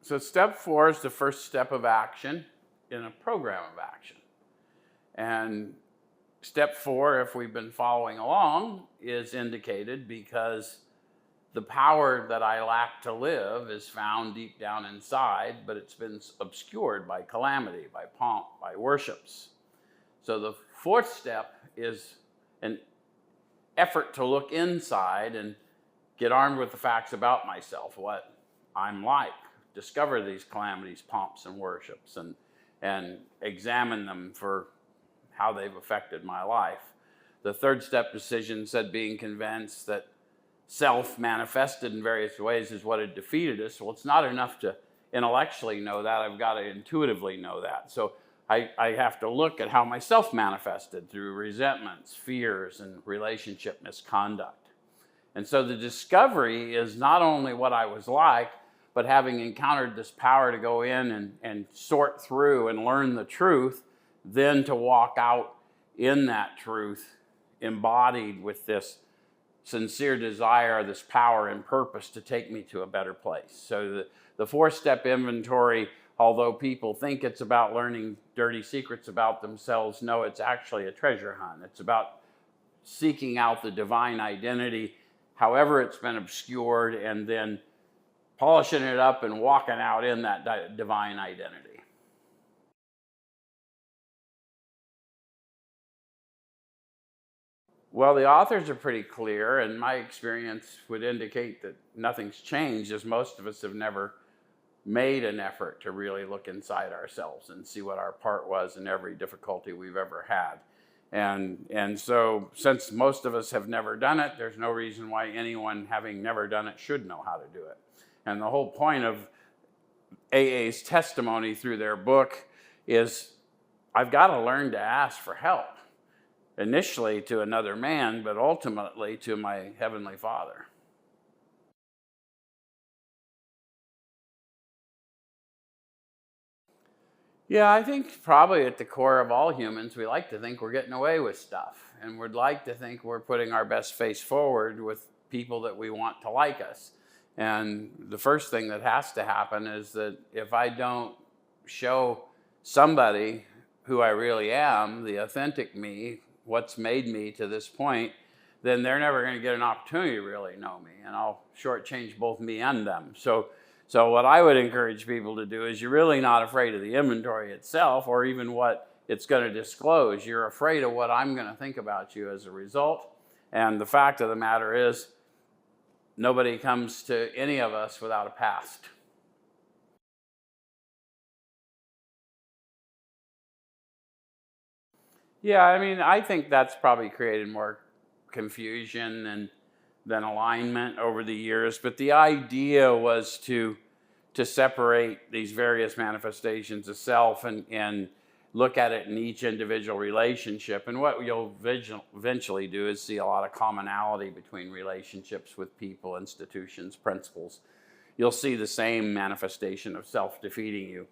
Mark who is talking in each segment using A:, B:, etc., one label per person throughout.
A: So step 4 is the first step of action in a program of action. And step 4, if we've been following along, is indicated because the power that I lack to live is found deep down inside, but it's been obscured by calamity, by pomp, by worships. So the 4th step is an effort to look inside and get armed with the facts about myself, what I'm like, discover these calamities, pomps, and worships, and examine them for how they've affected my life. The 3rd step decision said being convinced that self manifested in various ways is what had defeated us. Well, it's not enough to intellectually know that. I've got to intuitively know that. So I have to look at how myself manifested through resentments, fears, and relationship misconduct. And so the discovery is not only what I was like, but having encountered this power to go in and sort through and learn the truth, then to walk out in that truth embodied with this sincere desire, this power and purpose to take me to a better place. So the 4-step inventory, although people think it's about learning dirty secrets about themselves, no, it's actually a treasure hunt. It's about seeking out the divine identity, however it's been obscured, and then polishing it up and walking out in that divine identity. Well, the authors are pretty clear, and my experience would indicate that nothing's changed, as most of us have never made an effort to really look inside ourselves and see what our part was in every difficulty we've ever had. And so since most of us have never done it, there's no reason why anyone having never done it should know how to do it. And the whole point of AA's testimony through their book is I've got to learn to ask for help. Initially to another man, but ultimately to my Heavenly Father. Yeah, I think probably at the core of all humans, we like to think we're getting away with stuff. And we'd like to think we're putting our best face forward with people that we want to like us. And the first thing that has to happen is that if I don't show somebody who I really am, the authentic me, what's made me to this point, then they're never going to get an opportunity to really know me, and I'll shortchange both me and them. So what I would encourage people to do is you're really not afraid of the inventory itself or even what it's going to disclose. You're afraid of what I'm going to think about you as a result. And the fact of the matter is, nobody comes to any of us without a past. Yeah, I mean, I think that's probably created more confusion than alignment over the years. But the idea was to separate these various manifestations of self and look at it in each individual relationship. And what you'll eventually do is see a lot of commonality between relationships with people, institutions, principles. You'll see the same manifestation of self defeating you.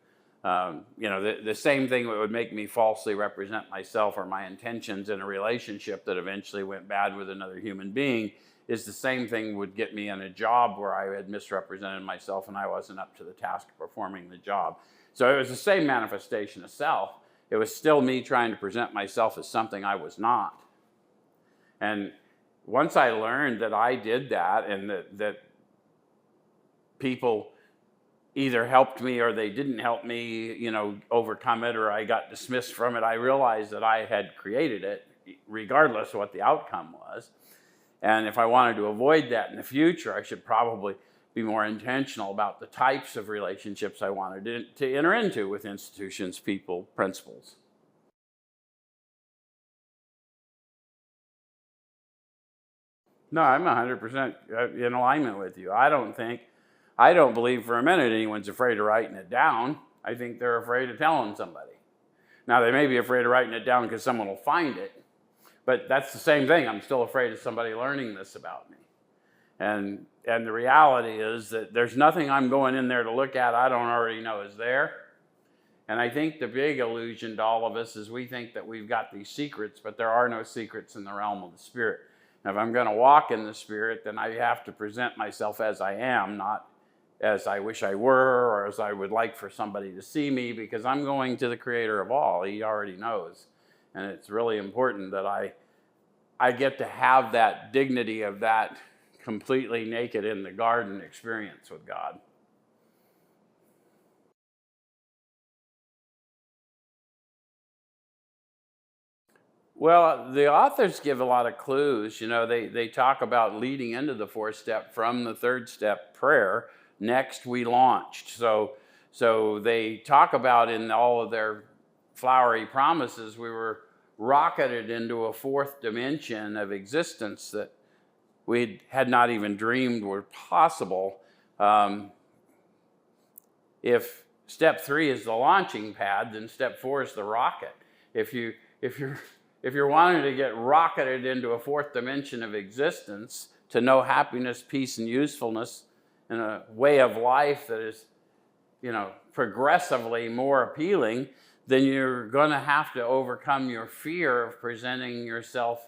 A: The same thing that would make me falsely represent myself or my intentions in a relationship that eventually went bad with another human being is the same thing would get me in a job where I had misrepresented myself and I wasn't up to the task of performing the job. So it was the same manifestation of self. It was still me trying to present myself as something I was not. And once I learned that I did that and that people either helped me or they didn't help me, overcome it, or I got dismissed from it, I realized that I had created it, regardless of what the outcome was. And if I wanted to avoid that in the future, I should probably be more intentional about the types of relationships I wanted to enter into with institutions, people, principles. No, I'm 100% in alignment with you. I don't believe for a minute anyone's afraid of writing it down. I think they're afraid of telling somebody. Now, they may be afraid of writing it down because someone will find it, but that's the same thing. I'm still afraid of somebody learning this about me. And the reality is that there's nothing I'm going in there to look at I don't already know is there. And I think the big illusion to all of us is we think that we've got these secrets, but there are no secrets in the realm of the Spirit. Now, if I'm going to walk in the Spirit, then I have to present myself as I am, not as I wish I were, or as I would like for somebody to see me, because I'm going to the Creator of all. He already knows. And it's really important that I get to have that dignity of that completely naked in the garden experience with God. Well, the authors give a lot of clues. You know, they talk about leading into the fourth step from the third step, prayer. Next, we launched. So they talk about in all of their flowery promises, we were rocketed into a fourth dimension of existence that we had not even dreamed were possible. If step 3 is the launching pad, then step 4 is the rocket. If you're wanting to get rocketed into a fourth dimension of existence, to know happiness, peace, and usefulness in a way of life that is, progressively more appealing, then you're going to have to overcome your fear of presenting yourself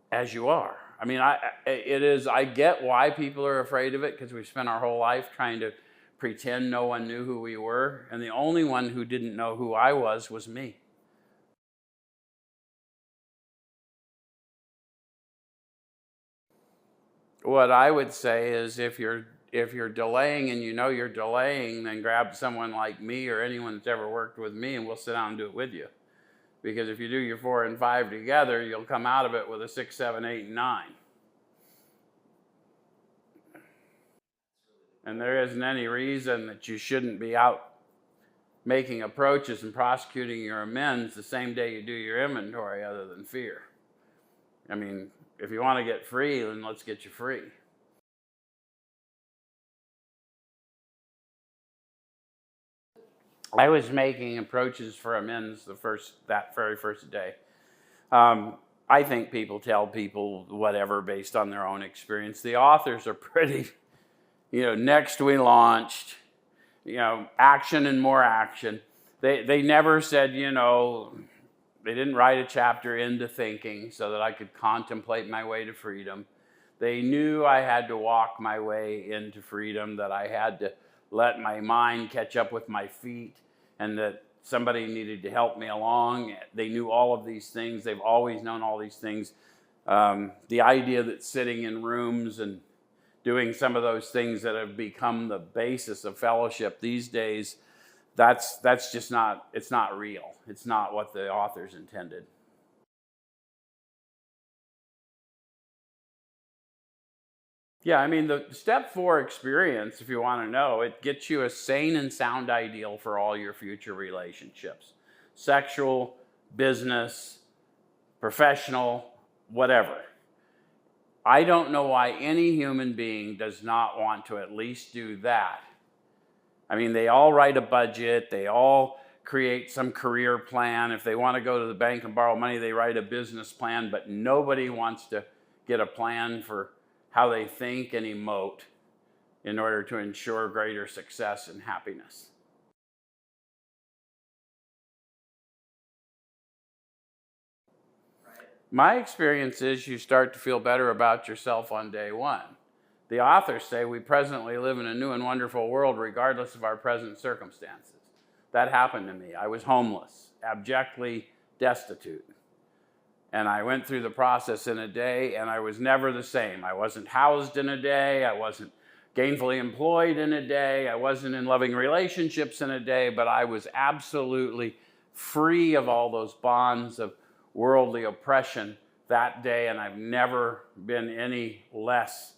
A: as you are. I mean, I get why people are afraid of it, because we've spent our whole life trying to pretend no one knew who we were, and the only one who didn't know who I was me. What I would say is, if you're delaying and you know you're delaying, then grab someone like me or anyone that's ever worked with me, and we'll sit down and do it with you. Because if you do your 4 and 5 together, you'll come out of it with a 6, 7, 8, and 9. And there isn't any reason that you shouldn't be out making approaches and prosecuting your amends the same day you do your inventory, other than fear. I mean, if you want to get free, then let's get you free. I was making approaches for amends that very first day. I think people tell people whatever based on their own experience. The authors are pretty, next we launched, action and more action. They never said, they didn't write a chapter into thinking so that I could contemplate my way to freedom. They knew I had to walk my way into freedom, that I had to let my mind catch up with my feet, and that somebody needed to help me along. They knew all of these things. They've always known all these things. The idea that sitting in rooms and doing some of those things that have become the basis of fellowship these days, that's just not, it's not real. It's not what the authors intended. Yeah, I mean, the step 4 experience, if you want to know, it gets you a sane and sound ideal for all your future relationships. Sexual, business, professional, whatever. I don't know why any human being does not want to at least do that. I mean, they all write a budget, they all create some career plan. If they want to go to the bank and borrow money, they write a business plan, but nobody wants to get a plan for how they think and emote in order to ensure greater success and happiness. My experience is you start to feel better about yourself on day 1. The authors say we presently live in a new and wonderful world regardless of our present circumstances. That happened to me. I was homeless, abjectly destitute. And I went through the process in a day, and I was never the same. I wasn't housed in a day. I wasn't gainfully employed in a day. I wasn't in loving relationships in a day, but I was absolutely free of all those bonds of worldly oppression that day, and I've never been any less.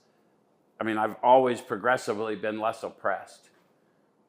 A: I mean, I've always progressively been less oppressed.